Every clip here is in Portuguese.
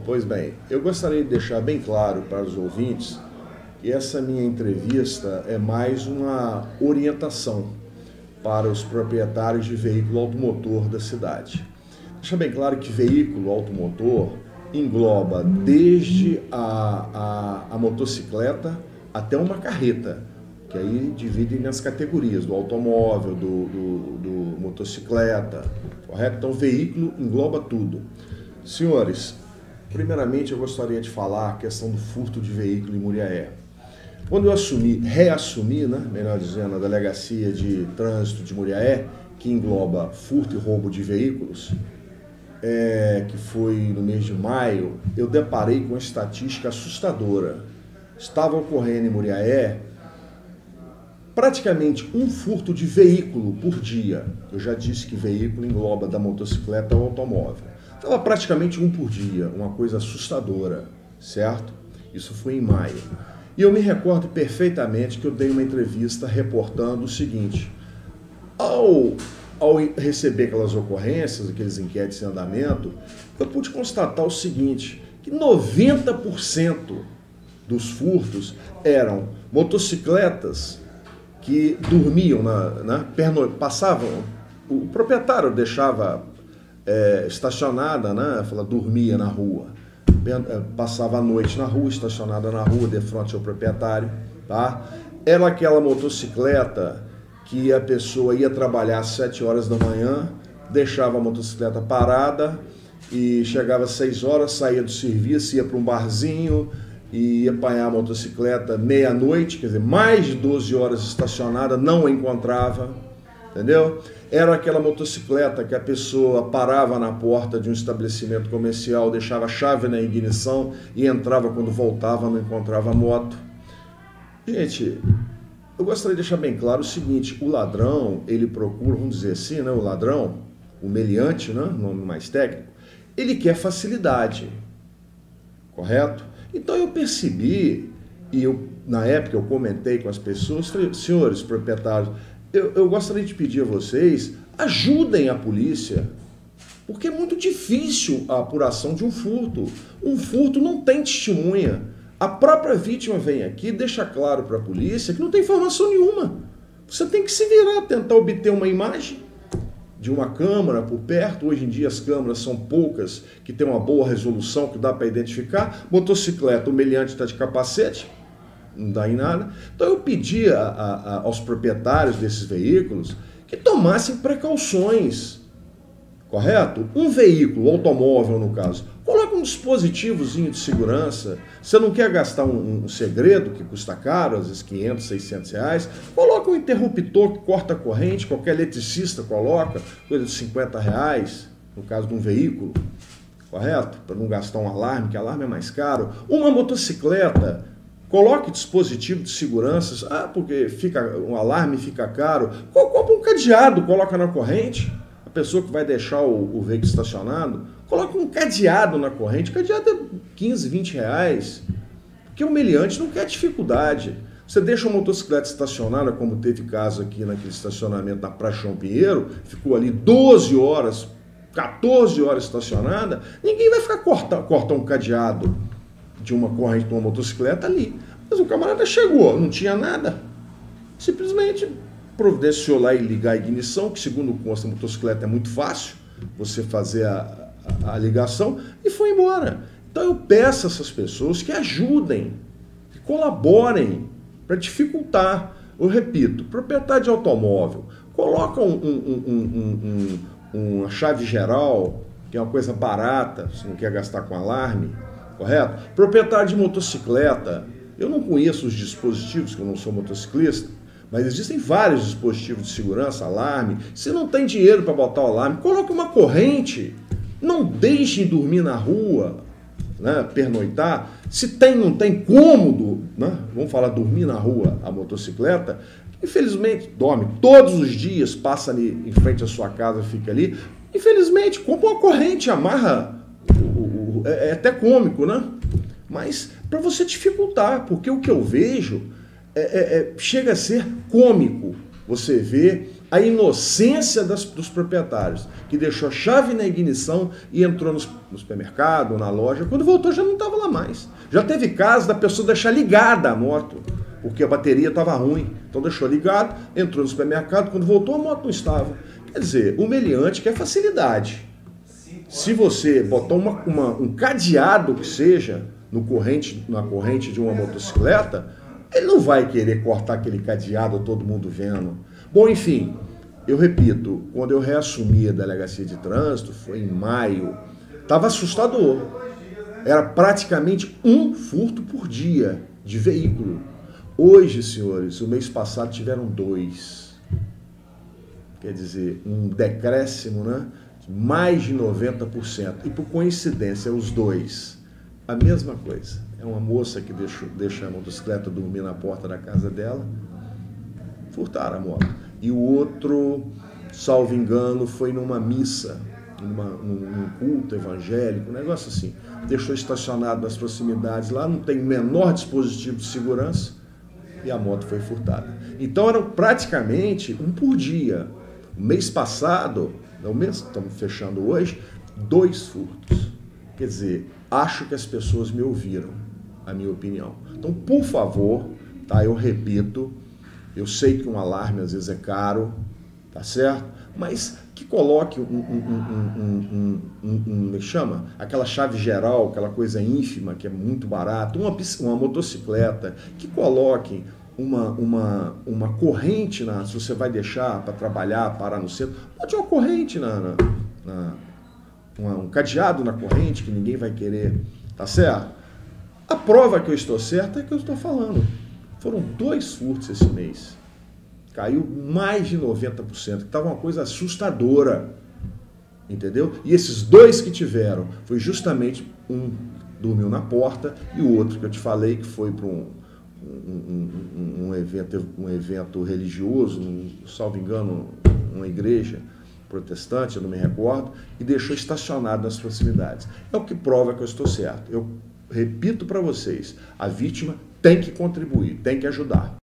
pois bem, eu gostaria de deixar bem claro para os ouvintes que essa minha entrevista é mais uma orientação para os proprietários de veículo automotor da cidade. Deixa bem claro que veículo automotor engloba desde a motocicleta até uma carreta, que aí dividem nas categorias do automóvel, do motocicleta, correto? Então, veículo engloba tudo. Senhores, primeiramente eu gostaria de falar a questão do furto de veículo em Muriaé. Quando eu reassumi, né, melhor dizendo, a delegacia de trânsito de Muriaé, que engloba furto e roubo de veículos, que foi no mês de maio, eu deparei com uma estatística assustadora. Estava ocorrendo em Muriaé praticamente um furto de veículo por dia. Eu já disse que veículo engloba da motocicleta ao automóvel. Estava praticamente um por dia, uma coisa assustadora, certo? Isso foi em maio. E eu me recordo perfeitamente que eu dei uma entrevista reportando o seguinte: ao receber aquelas ocorrências, aqueles inquéritos em andamento, eu pude constatar o seguinte, que 90% dos furtos eram motocicletas que dormiam, passavam, o proprietário deixava estacionada, dormia na rua, passava a noite na rua, estacionada na rua, de frente ao proprietário, tá? Era aquela motocicleta que a pessoa ia trabalhar às 7 horas da manhã, deixava a motocicleta parada e chegava às 6 horas, saía do serviço, ia para um barzinho e ia apanhar a motocicleta meia-noite, quer dizer, mais de 12 horas estacionada, não a encontrava, entendeu? Era aquela motocicleta que a pessoa parava na porta de um estabelecimento comercial, deixava a chave na ignição e entrava, quando voltava não encontrava a moto. Gente, eu gostaria de deixar bem claro o seguinte: o ladrão, ele procura, vamos dizer assim, né, o ladrão, o meliante, né, nome mais técnico, ele quer facilidade, correto? Então eu percebi, e na época eu comentei com as pessoas, falei: senhores proprietários, eu gostaria de pedir a vocês, ajudem a polícia, porque é muito difícil a apuração de um furto. Um furto não tem testemunha. A própria vítima vem aqui e deixa claro para a polícia que não tem informação nenhuma. Você tem que se virar, tentar obter uma imagem de uma câmera por perto. Hoje em dia as câmeras são poucas, que tem uma boa resolução, que dá para identificar. Motocicleta, o meliante está de capacete, não dá em nada. Então eu pedi aos proprietários desses veículos que tomassem precauções, correto? Um veículo, automóvel no caso, coloca um dispositivozinho de segurança. Você não quer gastar um segredo que custa caro, às vezes 500, 600 reais, coloca um interruptor que corta a corrente, qualquer eletricista coloca, coisa de 50 reais, no caso de um veículo, correto? Para não gastar um alarme, que alarme é mais caro. Uma motocicleta, coloque dispositivo de segurança, porque um alarme fica caro, compra um cadeado, coloca na corrente. A pessoa que vai deixar o veículo estacionado, coloca um cadeado na corrente. Cadeado é 15, 20 reais, porque o meliante não quer dificuldade. Você deixa uma motocicleta estacionada, como teve caso aqui naquele estacionamento na Praça João Pinheiro, ficou ali 12 horas, 14 horas estacionada, ninguém vai ficar cortar um cadeado de uma corrente de uma motocicleta ali. Mas o camarada chegou, não tinha nada, simplesmente providenciou lá e ligar a ignição, que segundo consta a motocicleta é muito fácil você fazer a ligação, e foi embora. Então eu peço a essas pessoas que ajudem, que colaborem para dificultar. Eu repito, proprietário de automóvel, coloca uma chave geral, que é uma coisa barata, se não quer gastar com alarme, correto? Proprietário de motocicleta, eu não conheço os dispositivos, que eu não sou motociclista, mas existem vários dispositivos de segurança, alarme. Se não tem dinheiro para botar o alarme, coloque uma corrente. Não deixem dormir na rua, né, pernoitar. Se não tem cômodo, né, vamos falar dormir na rua, a motocicleta, infelizmente dorme todos os dias, passa ali em frente à sua casa, fica ali. Infelizmente, compra uma corrente, amarra, é até cômico, né? Mas para você dificultar, porque o que eu vejo chega a ser cômico. Você vê a inocência dos proprietários, que deixou a chave na ignição e entrou no supermercado, na loja. Quando voltou já não estava lá mais. Já teve caso da pessoa deixar ligada a moto, porque a bateria estava ruim. Então deixou ligado, entrou no supermercado, quando voltou a moto não estava. Quer dizer, o meliante quer facilidade. Se você botar um cadeado que seja na corrente de uma motocicleta, ele não vai querer cortar aquele cadeado, todo mundo vendo. Bom, enfim, eu repito, quando eu reassumi a delegacia de trânsito, foi em maio, estava assustador. Era praticamente um furto por dia de veículo. Hoje, senhores, o mês passado tiveram 2. Quer dizer, um decréscimo, né? De mais de 90%. E por coincidência, os 2, a mesma coisa. É uma moça que deixa a motocicleta dormir na porta da casa dela, furtaram a moto. E o outro, salvo engano, foi numa missa, num culto evangélico, um negócio assim. Deixou estacionado nas proximidades lá, não tem o menor dispositivo de segurança e a moto foi furtada. Então eram praticamente um por dia. O mês passado, estamos fechando hoje, 2 furtos. Quer dizer, acho que as pessoas me ouviram, a minha opinião. Então, por favor, tá, eu repito, eu sei que um alarme às vezes é caro, tá certo? Mas que coloque me chama? Aquela chave geral, aquela coisa ínfima que é muito barata, uma motocicleta, que coloque uma corrente, se você vai deixar para trabalhar, parar no centro, pode uma corrente, um cadeado na corrente que ninguém vai querer, tá certo? A prova que eu estou certo é que eu estou falando. Foram 2 furtos esse mês. Caiu mais de 90%, que estava uma coisa assustadora. Entendeu? E esses 2 que tiveram, foi justamente um dormiu na porta e o outro que eu te falei que foi para um evento religioso, salvo engano, uma igreja protestante, eu não me recordo, e deixou estacionado nas proximidades. É o que prova que eu estou certo. Eu repito para vocês, a vítima tem que contribuir, tem que ajudar.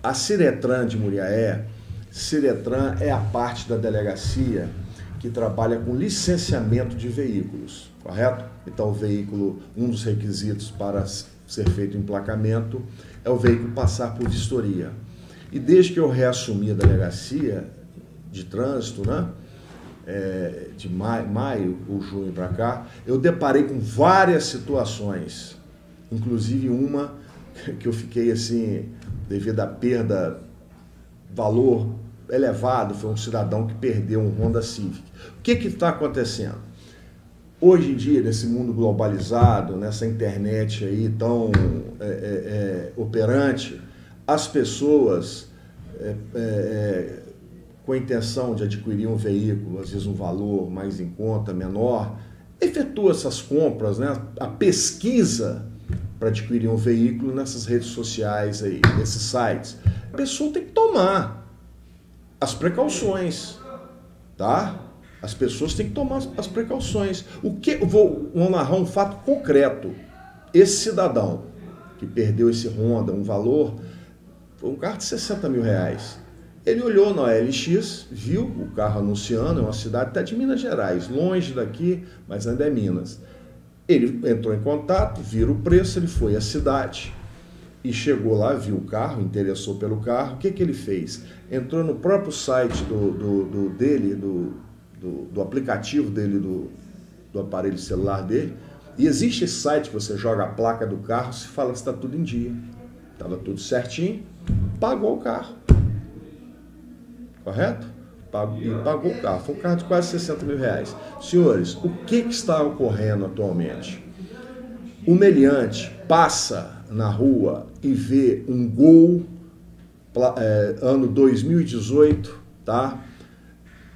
A Ciretran de Muriaé, Ciretran é a parte da delegacia que trabalha com licenciamento de veículos, correto? Então o veículo, um dos requisitos para ser feito o emplacamento é o veículo passar por vistoria. E desde que eu reassumi a delegacia de trânsito, né? De maio ou junho para cá, eu deparei com várias situações, inclusive uma que eu fiquei assim, devido à perda, valor elevado, foi um cidadão que perdeu um Honda Civic. O que está acontecendo? Hoje em dia, nesse mundo globalizado, nessa internet aí tão operante, as pessoas com a intenção de adquirir um veículo, às vezes um valor mais em conta, menor, efetua essas compras, né? A pesquisa para adquirir um veículo nessas redes sociais aí, nesses sites. A pessoa tem que tomar as precauções, tá? As pessoas têm que tomar as precauções. Vou narrar um fato concreto. Esse cidadão que perdeu esse Honda, um valor, foi um carro de 60 mil reais. Ele olhou na OLX, viu o carro anunciando, é uma cidade até de Minas Gerais, longe daqui, mas ainda é Minas. Ele entrou em contato, viram o preço, ele foi à cidade e chegou lá, viu o carro, interessou pelo carro. O que ele fez? Entrou no próprio site do aplicativo dele, do aparelho celular dele, e existe esse site que você joga a placa do carro, se fala que está tudo em dia. Estava tudo certinho, pagou o carro. Correto? Pagou o carro. Foi um carro de quase 60 mil reais. Senhores, o que está ocorrendo atualmente? O meliante passa na rua e vê um Gol ano 2018, tá?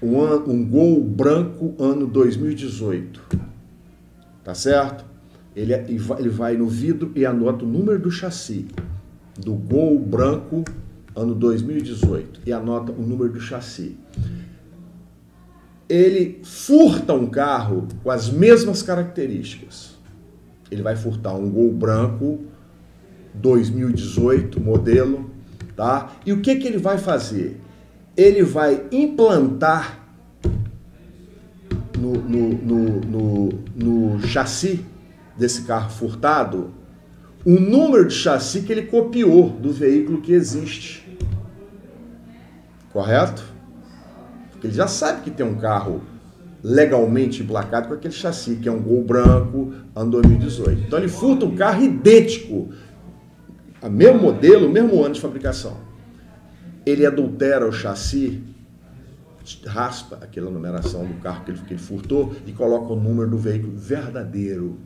Um Gol branco ano 2018. Tá certo? Ele vai no vidro e anota o número do chassi do Gol branco ano 2018, e anota o número do chassi. Ele furta um carro com as mesmas características. Ele vai furtar um Gol branco 2018 modelo tá? E o que ele vai fazer? Ele vai implantar no chassi desse carro furtado o número de chassi que ele copiou do veículo que existe. Correto? Porque ele já sabe que tem um carro legalmente emplacado com aquele chassi, que é um Gol branco, ano 2018. Então ele furta um carro idêntico, a mesmo modelo, mesmo ano de fabricação. Ele adultera o chassi, raspa aquela numeração do carro que ele furtou e coloca o número do veículo verdadeiro.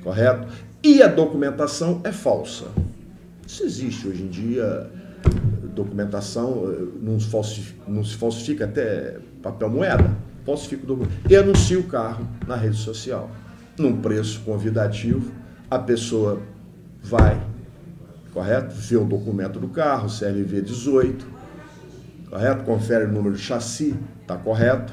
Correto? E a documentação é falsa. Isso existe hoje em dia, documentação, não se falsifica até papel moeda, falsifica o documento. E anuncia o carro na rede social, num preço convidativo, a pessoa vai, correto? Vê o documento do carro, CLV 18, correto? Confere o número de chassi, está correto?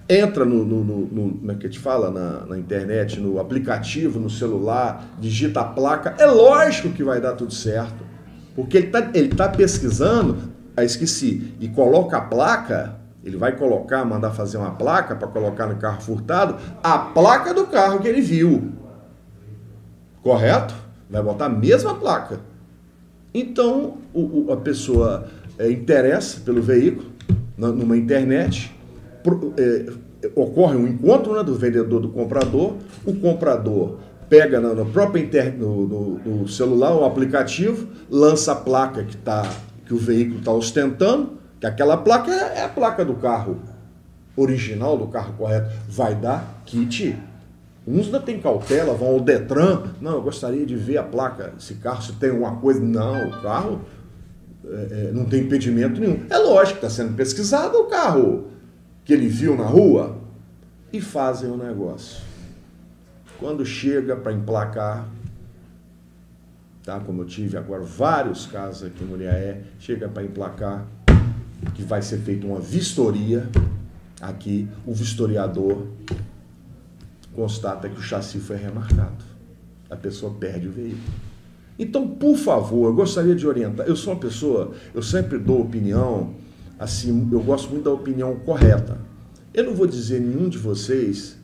Entra como é que a gente fala, na internet, no aplicativo, no celular, digita a placa, é lógico que vai dar tudo certo, porque ele tá pesquisando, esqueci, e coloca a placa, ele vai colocar, mandar fazer uma placa para colocar no carro furtado, a placa do carro que ele viu, correto? Vai botar a mesma placa. Então, a pessoa interessa pelo veículo, numa internet, ocorre um encontro, né, do vendedor do comprador, o comprador pega no próprio no celular, um aplicativo, lança a placa que o veículo está ostentando, que aquela placa é a placa do carro original, do carro correto, vai dar kit. Uns ainda tem cautela, vão ao Detran, não, eu gostaria de ver a placa, esse carro, se tem alguma coisa, não, o carro não tem impedimento nenhum. É lógico que está sendo pesquisado o carro que ele viu na rua, e fazem o negócio. Quando chega para emplacar, tá? Como eu tive agora vários casos aqui no Mulher, chega para emplacar, que vai ser feita uma vistoria, aqui o vistoriador constata que o chassi foi remarcado. A pessoa perde o veículo. Então, por favor, eu gostaria de orientar. Eu sou uma pessoa, eu sempre dou opinião, assim, eu gosto muito da opinião correta. Eu não vou dizer nenhum de vocês,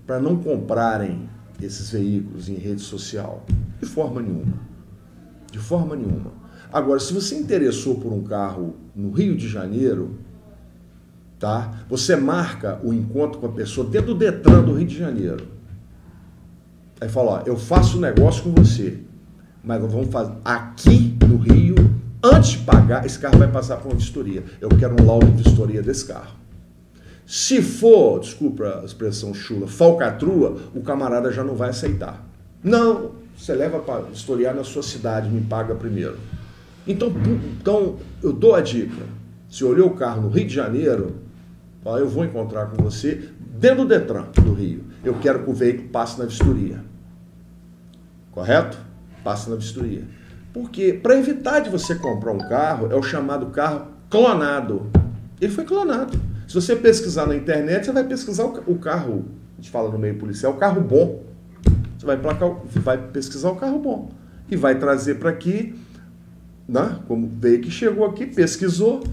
para não comprarem esses veículos em rede social. De forma nenhuma. De forma nenhuma. Agora, se você interessou por um carro no Rio de Janeiro, tá? Você marca o encontro com a pessoa dentro do Detran do Rio de Janeiro. Aí fala, ó, eu faço negócio com você, mas nós vamos fazer aqui no Rio, antes de pagar, esse carro vai passar por uma vistoria. Eu quero um laudo de vistoria desse carro. Se for, desculpa a expressão chula, falcatrua, o camarada já não vai aceitar. Não, você leva para vistoriar na sua cidade, me paga primeiro. Então eu dou a dica. Se olhou o carro no Rio de Janeiro, eu vou encontrar com você dentro do Detran do Rio. Eu quero que o veículo passe na vistoria. Correto? Passe na vistoria. Porque, para evitar de você comprar um carro, é o chamado carro clonado. Ele foi clonado. Se você pesquisar na internet, você vai pesquisar o carro, a gente fala no meio policial, o carro bom. Você vai pesquisar o carro bom. E vai trazer para aqui, né? Como veio que chegou aqui, pesquisou.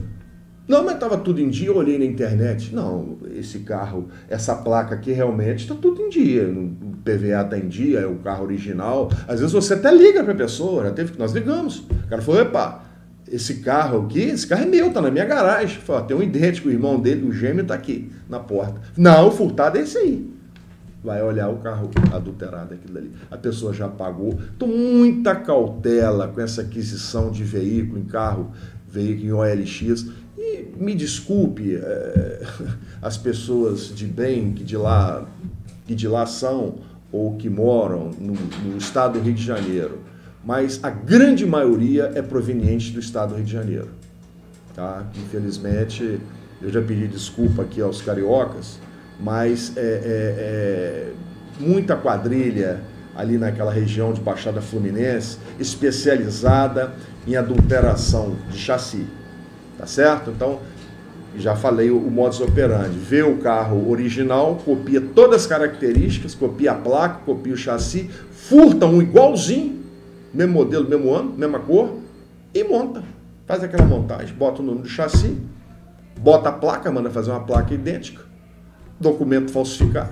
Não, mas estava tudo em dia, eu olhei na internet. Não, esse carro, essa placa aqui realmente está tudo em dia. O PVA está em dia, é o carro original. Às vezes você até liga para a pessoa, já teve que nós ligamos. O cara falou, epa, esse carro aqui, esse carro é meu, está na minha garagem. Falei, tem um idêntico, o irmão dele, o gêmeo está aqui na porta. Não, o furtado é esse aí. Vai olhar o carro adulterado, aquilo ali. A pessoa já pagou. Então, muita cautela com essa aquisição de veículo em carro, veículo em OLX. E me desculpe as pessoas de bem que de lá são ou que moram no estado do Rio de Janeiro, mas a grande maioria é proveniente do estado do Rio de Janeiro. Tá? Infelizmente, eu já pedi desculpa aqui aos cariocas, mas muita quadrilha ali naquela região de Baixada Fluminense, especializada em adulteração de chassi. Tá certo? Então, já falei o modus operandi. Vê o carro original, copia todas as características, copia a placa, copia o chassi, furta um igualzinho, mesmo modelo, mesmo ano, mesma cor, e monta. Faz aquela montagem, bota o número do chassi, bota a placa, manda fazer uma placa idêntica, documento falsificado,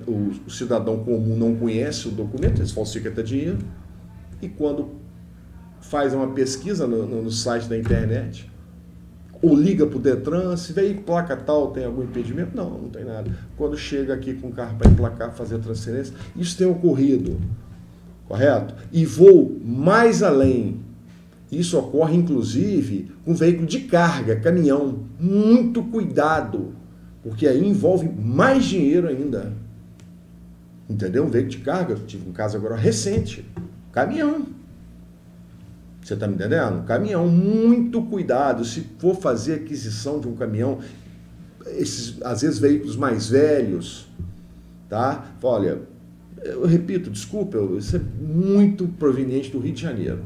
o cidadão comum não conhece o documento, eles falsificam até dinheiro, e quando faz uma pesquisa no site da internet, ou liga para o Detran, se veio placa tal, tem algum impedimento? Não, não tem nada. Quando chega aqui com o carro para emplacar, fazer a transferência, isso tem ocorrido, correto? E vou mais além. Isso ocorre, inclusive, com veículo de carga, caminhão. Muito cuidado, porque aí envolve mais dinheiro ainda. Entendeu? Um veículo de carga, eu tive um caso agora recente, caminhão. Você está me entendendo? Caminhão, muito cuidado. Se for fazer aquisição de um caminhão, esses, às vezes, veículos mais velhos, tá? Olha, eu repito, desculpa, isso é muito proveniente do Rio de Janeiro.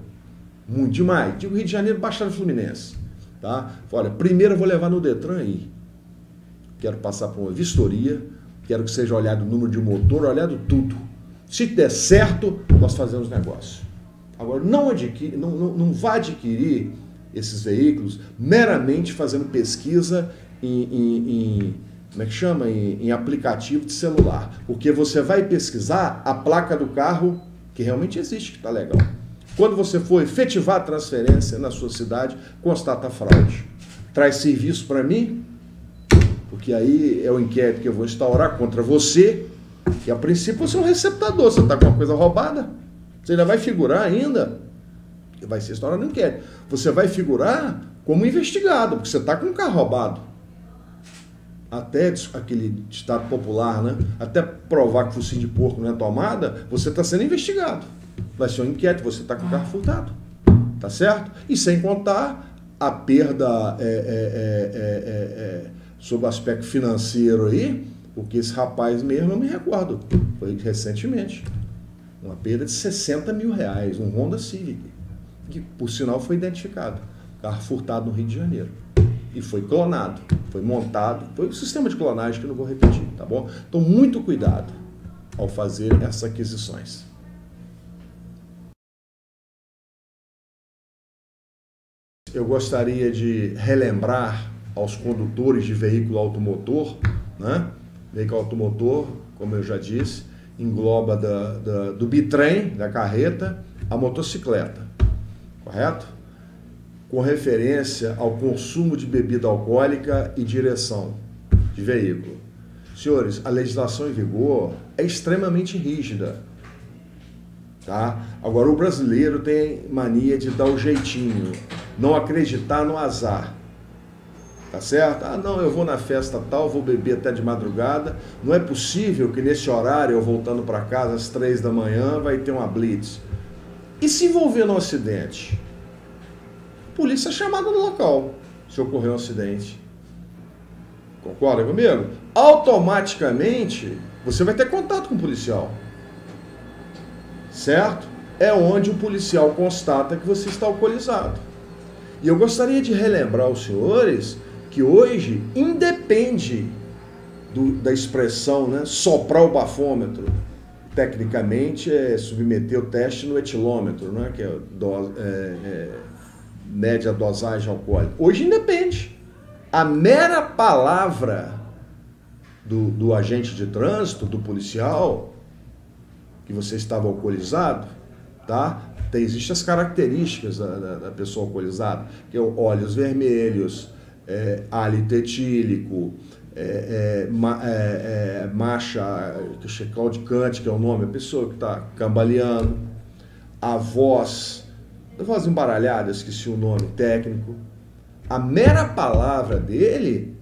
Muito demais. Digo Rio de Janeiro, Baixada Fluminense, tá? Olha, primeiro eu vou levar no Detran aí. Quero passar por uma vistoria, quero que seja olhado o número de motor, olhado tudo. Se der certo, nós fazemos negócio. Agora, não vá adquirir esses veículos meramente fazendo pesquisa como é que chama? Em aplicativo de celular. Porque você vai pesquisar a placa do carro que realmente existe, que está legal. Quando você for efetivar a transferência na sua cidade, constata a fraude. Traz serviço para mim, porque aí é o inquérito que eu vou instaurar contra você, que a princípio você é um receptador, você está com uma coisa roubada. Você ainda vai figurar ainda, vai ser instaurado no inquérito. Você vai figurar como investigado, porque você está com um carro roubado. Até aquele ditado popular, né? Até provar que o focinho de porco não é tomada, você está sendo investigado. Vai ser um inquérito, você está com o carro furtado. Tá certo? E sem contar a perda sob o aspecto financeiro aí, porque esse rapaz mesmo, eu me recordo, foi recentemente. Uma perda de 60 mil reais, um Honda Civic, que por sinal foi identificado. Carro furtado no Rio de Janeiro. E foi clonado, foi montado, foi um sistema de clonagem que eu não vou repetir, tá bom? Então, muito cuidado ao fazer essas aquisições. Eu gostaria de relembrar aos condutores de veículo automotor, né? Veículo automotor, como eu já disse, engloba do bitrem, da carreta, a motocicleta, correto? Com referência ao consumo de bebida alcoólica e direção de veículo. Senhores, a legislação em vigor é extremamente rígida, tá? Agora, o brasileiro tem mania de dar o jeitinho, não acreditar no azar. Tá certo? Ah, não, eu vou na festa tal, vou beber até de madrugada. Não é possível que nesse horário, eu voltando para casa às 3 da manhã, vai ter uma blitz. E se envolver num acidente? Polícia é chamada no local, se ocorrer um acidente. Concorda comigo? Automaticamente, você vai ter contato com o policial. Certo? É onde o policial constata que você está alcoolizado. E eu gostaria de relembrar aos senhores que hoje independe da expressão, né, soprar o bafômetro. Tecnicamente é submeter o teste no etilômetro, né, que mede a dosagem alcoólica. Hoje independe. A mera palavra do agente de trânsito, do policial, que você estava alcoolizado, tá? Existem as características da pessoa alcoolizada, que é olhos vermelhos, hálito etílico, marcha claudicante, que é o nome da pessoa que está cambaleando, a voz embaralhada, esqueci o nome técnico. A mera palavra dele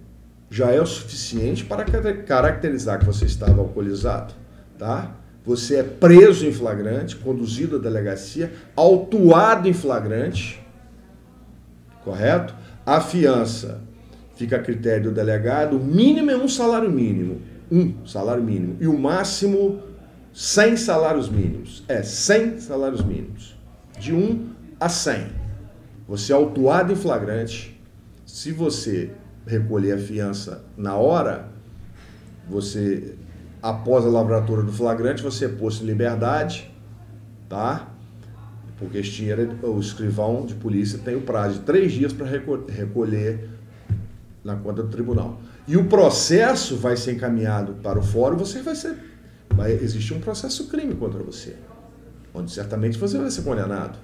já é o suficiente para caracterizar que você estava alcoolizado, tá? Você é preso em flagrante, conduzido à delegacia, autuado em flagrante, correto? A fiança fica a critério do delegado, o mínimo é um salário mínimo, e o máximo 100 salários mínimos, 100 salários mínimos, de 1 a 100. Você é autuado em flagrante, se você recolher a fiança na hora, após a lavratura do flagrante, você é posto em liberdade, tá? Porque esse dinheiro, o escrivão de polícia tem o prazo de 3 dias para recolher na conta do tribunal. E o processo vai ser encaminhado para o fórum, vai existir um processo crime contra você, onde certamente você vai ser condenado.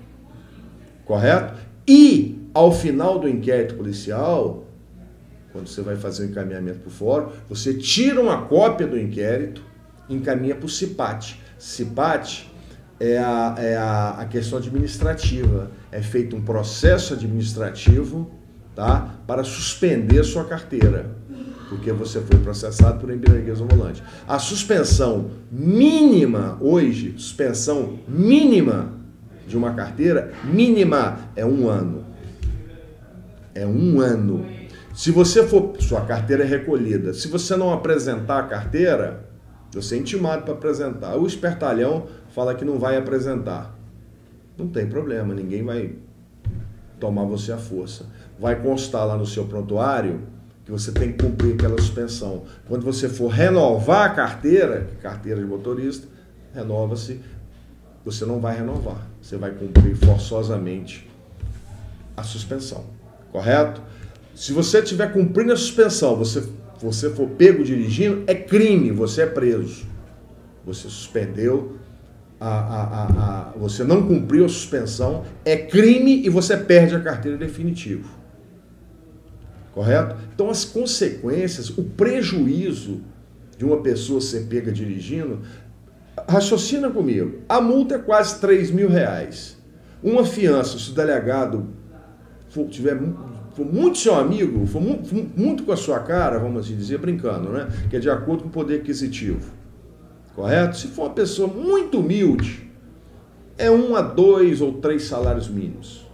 Correto? E, ao final do inquérito policial, quando você vai fazer o encaminhamento para o fórum, você tira uma cópia do inquérito e encaminha para o CIPAT. CIPAT é a questão administrativa. É feito um processo administrativo, tá, para suspender sua carteira, porque você foi processado por embriaguez ao volante. A suspensão mínima hoje, suspensão mínima de uma carteira, mínima, é 1 ano. É 1 ano. Se você for, sua carteira é recolhida, se você não apresentar a carteira, você é intimado para apresentar. O espertalhão fala que não vai apresentar. Não tem problema, ninguém vai tomar você à força. Vai constar lá no seu prontuário que você tem que cumprir aquela suspensão. Quando você for renovar a carteira de motorista, renova-se, você não vai renovar. Você vai cumprir forçosamente a suspensão. Correto? Se você estiver cumprindo a suspensão, você for pego dirigindo, é crime, você é preso. Você suspendeu, você não cumpriu a suspensão, é crime e você perde a carteira definitivo. Correto? Então as consequências, o prejuízo de uma pessoa ser pega dirigindo, raciocina comigo, a multa é quase R$3.000. Uma fiança, se o delegado for muito seu amigo, for muito com a sua cara, vamos assim dizer, brincando, né? Que é de acordo com o poder aquisitivo. Correto? Se for uma pessoa muito humilde, é 1 a 2 ou 3 salários mínimos.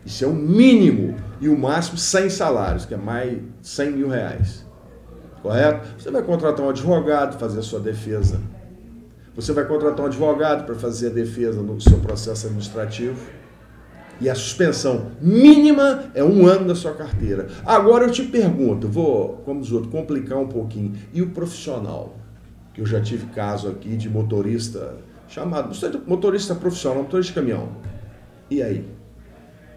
Isso é o mínimo. E o máximo 100 salários, que é mais R$100.000. Correto? Você vai contratar um advogado, fazer a sua defesa. Você vai contratar um advogado para fazer a defesa no seu processo administrativo. E a suspensão mínima é 1 ano da sua carteira. Agora eu te pergunto, vou, como os outros, complicar um pouquinho. E o profissional? Que eu já tive caso aqui de motorista chamado, motorista profissional, motorista de caminhão. E aí?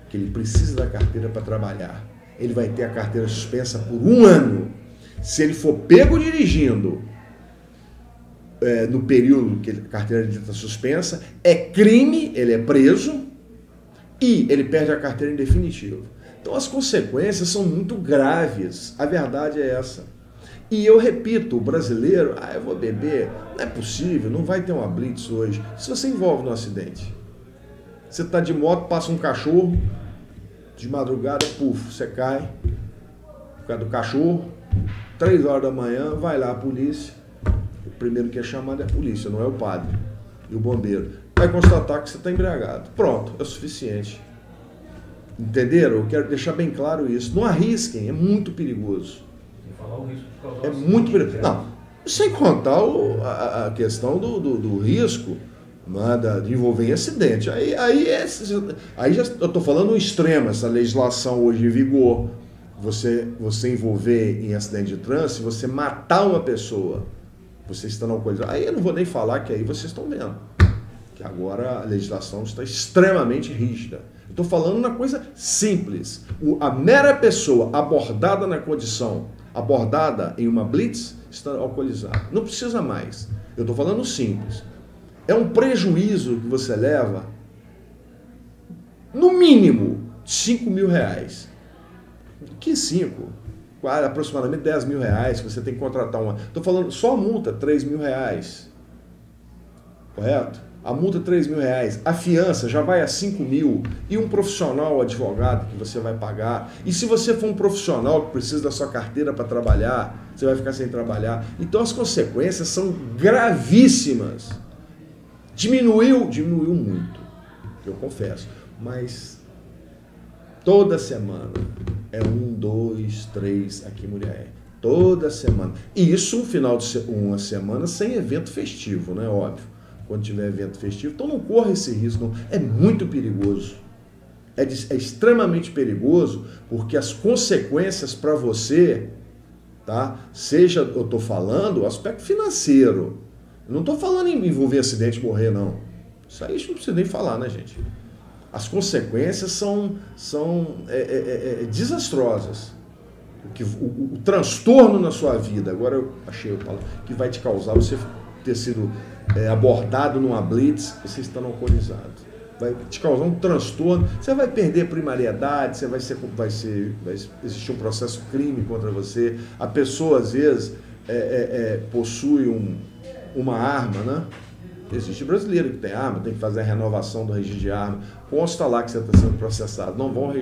Que ele precisa da carteira para trabalhar. Ele vai ter a carteira suspensa por 1 ano. Se ele for pego dirigindo no período que a carteira dele está suspensa, é crime, ele é preso e ele perde a carteira em definitivo. Então as consequências são muito graves. A verdade é essa. E eu repito, o brasileiro, eu vou beber, não é possível, não vai ter uma blitz hoje. Se você envolve no acidente, você está de moto, passa um cachorro, de madrugada, puf, você cai, por causa do cachorro, 3 horas da manhã, vai lá a polícia, o primeiro que é chamado é a polícia, não é o padre e o bombeiro. Vai constatar que você está embriagado. Pronto, é o suficiente. Entenderam? Eu quero deixar bem claro isso. Não arrisquem, é muito perigoso. É muito perigoso. Não, sem contar a questão do risco, de envolver em acidente. Aí já eu estou falando no extremo, essa legislação hoje em vigor. Você envolver em acidente de trânsito, você matar uma pessoa, você está alcoolizado. Aí eu não vou nem falar que aí vocês estão vendo. Que agora a legislação está extremamente rígida. Estou falando uma coisa simples. A mera pessoa abordada na condição, abordada em uma blitz, está alcoolizada. Não precisa mais. Eu estou falando simples. É um prejuízo que você leva, no mínimo, R$5.000. Que 5? Aproximadamente R$10.000 que você tem que contratar uma. Estou falando só a multa, R$3.000. Correto? A multa R$3.000. A fiança já vai a R$5.000. E um profissional advogado que você vai pagar. E se você for um profissional que precisa da sua carteira para trabalhar, você vai ficar sem trabalhar. Então as consequências são gravíssimas. Diminuiu muito, eu confesso, mas toda semana é 1, 2, 3 aqui em Muriaé. Toda semana. E isso uma semana sem evento festivo, né? Óbvio. Quando tiver evento festivo. Então não corra esse risco, não. É muito perigoso. É extremamente perigoso, porque as consequências para você, tá? Seja, eu estou falando, o aspecto financeiro. Não estou falando em envolver acidente e morrer, não. Isso aí a gente não precisa nem falar, né, gente? As consequências são desastrosas. O transtorno na sua vida, agora eu achei a palavra, que vai te causar você ter sido abordado numa blitz, você está alcoolizado. Vai te causar um transtorno, você vai perder primariedade, vai existir um processo crime contra você. A pessoa, às vezes, possui uma arma, né? Existe brasileiro que tem arma, tem que fazer a renovação do registro de arma, consta lá que você está sendo processado. Não vão.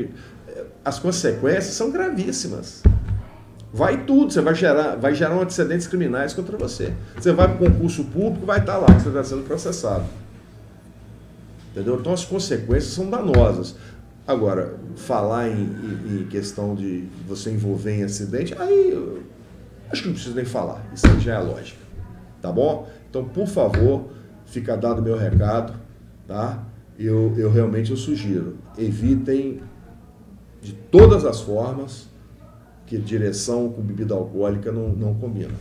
As consequências são gravíssimas. Vai tudo, você vai gerar antecedentes criminais contra você. Você vai para o concurso público, vai estar lá que você está sendo processado. Entendeu? Então as consequências são danosas. Agora, falar em questão de você envolver em acidente, aí eu acho que não preciso nem falar. Isso aí já é lógica. Tá bom? Então, por favor, fica dado o meu recado, tá? Eu realmente sugiro, evitem de todas as formas, que direção com bebida alcoólica não combina.